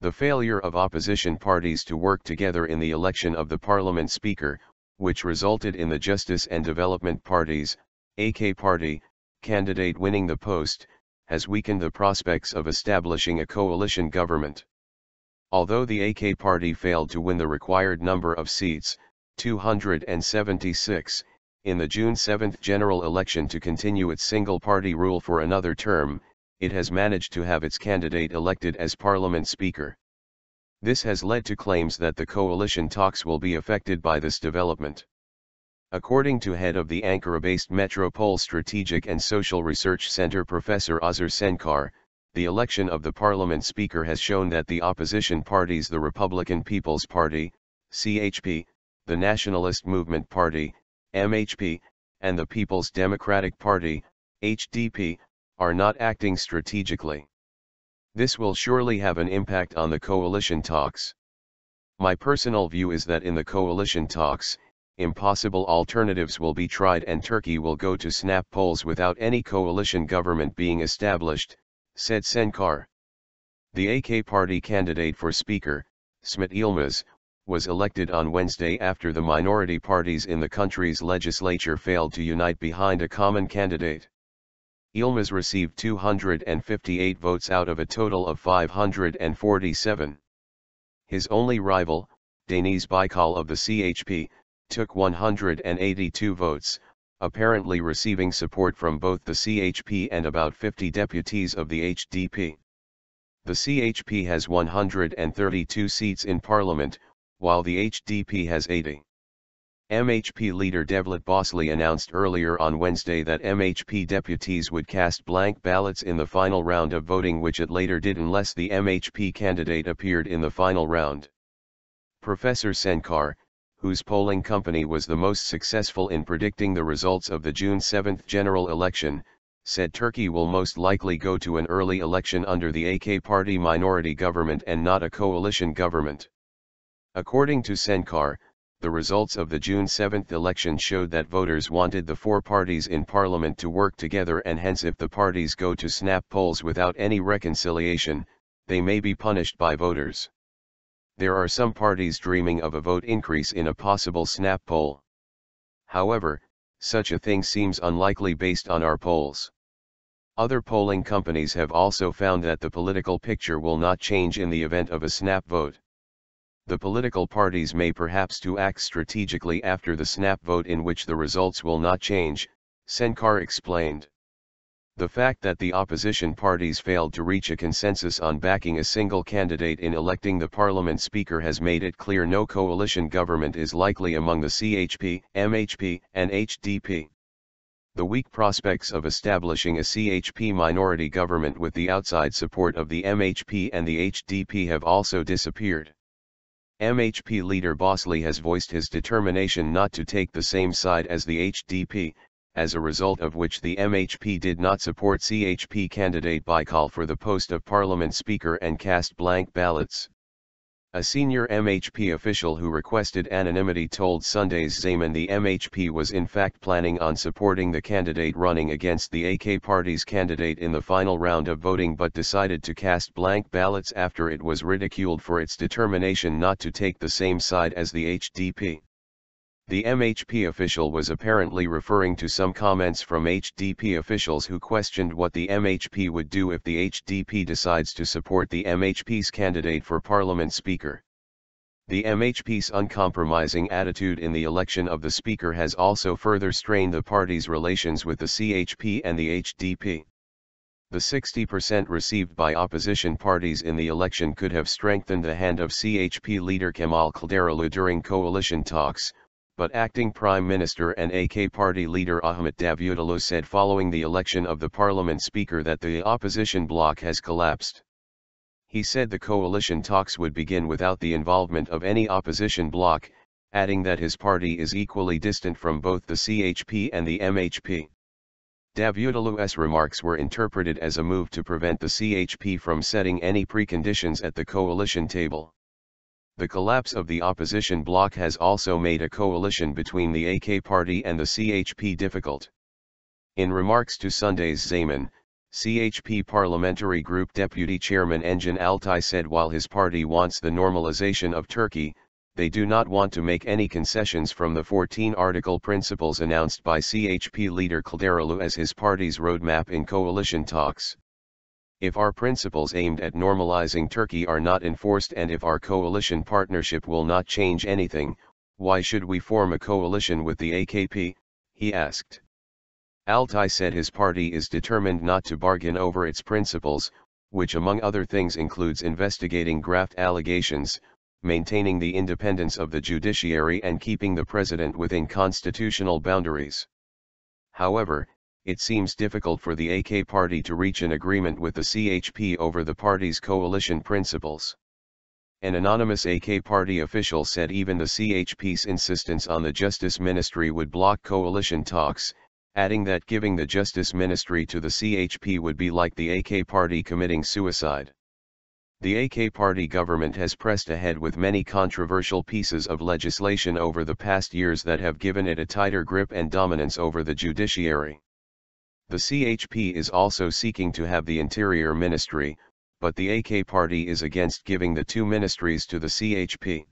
The failure of opposition parties to work together in the election of the parliament speaker, which resulted in the Justice and Development Party's, AK Party, candidate winning the post, has weakened the prospects of establishing a coalition government. Although the AK Party failed to win the required number of seats, 276, in the June 7 general election to continue its single-party rule for another term, it has managed to have its candidate elected as parliament speaker. This has led to claims that the coalition talks will be affected by this development. According to head of the Ankara-based MetroPOLL Strategic and Social Research Center Professor Özer Sencar, the election of the parliament speaker has shown that the opposition parties, the Republican People's Party, CHP, the Nationalist Movement Party, MHP, and the People's Democratic Party, HDP, are not acting strategically. This will surely have an impact on the coalition talks. My personal view is that in the coalition talks, impossible alternatives will be tried and Turkey will go to snap polls without any coalition government being established, said Sencar. The AK Party candidate for Speaker, Smit Yilmaz, was elected on Wednesday after the minority parties in the country's legislature failed to unite behind a common candidate. Yilmaz received 258 votes out of a total of 547. His only rival, Deniz Baykal of the CHP, took 182 votes, apparently receiving support from both the CHP and about 50 deputies of the HDP. The CHP has 132 seats in parliament, while the HDP has 80. MHP leader Devlet Bahçeli announced earlier on Wednesday that MHP deputies would cast blank ballots in the final round of voting, which it later did unless the MHP candidate appeared in the final round. Professor Sencar, whose polling company was the most successful in predicting the results of the June 7 general election, said Turkey will most likely go to an early election under the AK Party minority government and not a coalition government. According to Sencar, the results of the June 7 election showed that voters wanted the four parties in parliament to work together, and hence if the parties go to snap polls without any reconciliation, they may be punished by voters. There are some parties dreaming of a vote increase in a possible snap poll. However, such a thing seems unlikely based on our polls. Other polling companies have also found that the political picture will not change in the event of a snap vote. The political parties may perhaps to act strategically after the snap vote in which the results will not change, Sencar explained. The fact that the opposition parties failed to reach a consensus on backing a single candidate in electing the parliament speaker has made it clear no coalition government is likely among the CHP, MHP, and HDP. The weak prospects of establishing a CHP minority government with the outside support of the MHP and the HDP have also disappeared. MHP leader Bahçeli has voiced his determination not to take the same side as the HDP, as a result of which the MHP did not support CHP candidate Baykal for the post of parliament speaker and cast blank ballots. A senior MHP official who requested anonymity told Sunday's Zaman the MHP was in fact planning on supporting the candidate running against the AK Party's candidate in the final round of voting, but decided to cast blank ballots after it was ridiculed for its determination not to take the same side as the HDP. The MHP official was apparently referring to some comments from HDP officials who questioned what the MHP would do if the HDP decides to support the MHP's candidate for parliament speaker. The MHP's uncompromising attitude in the election of the speaker has also further strained the party's relations with the CHP and the HDP. The 60% received by opposition parties in the election could have strengthened the hand of CHP leader Kemal Kılıçdaroğlu during coalition talks, but acting Prime Minister and AK Party leader Ahmet Davutoğlu said following the election of the parliament speaker that the opposition bloc has collapsed. He said the coalition talks would begin without the involvement of any opposition bloc, adding that his party is equally distant from both the CHP and the MHP. Davutoğlu's remarks were interpreted as a move to prevent the CHP from setting any preconditions at the coalition table. The collapse of the opposition bloc has also made a coalition between the AK Party and the CHP difficult. In remarks to Sunday's Zaman, CHP Parliamentary Group Deputy Chairman Engin Altay said while his party wants the normalization of Turkey, they do not want to make any concessions from the 14-article principles announced by CHP leader Kılıçdaroğlu as his party's roadmap in coalition talks. If our principles aimed at normalizing Turkey are not enforced and if our coalition partnership will not change anything, why should we form a coalition with the AKP, he asked. Altay said his party is determined not to bargain over its principles, which among other things includes investigating graft allegations, maintaining the independence of the judiciary and keeping the president within constitutional boundaries. However, it seems difficult for the AK party to reach an agreement with the CHP over the party's coalition principles. An anonymous AK party official said even the CHP's insistence on the Justice Ministry would block coalition talks, adding that giving the Justice Ministry to the CHP would be like the AK party committing suicide. The AK party government has pressed ahead with many controversial pieces of legislation over the past years that have given it a tighter grip and dominance over the judiciary. The CHP is also seeking to have the Interior Ministry, but the AK party is against giving the two ministries to the CHP.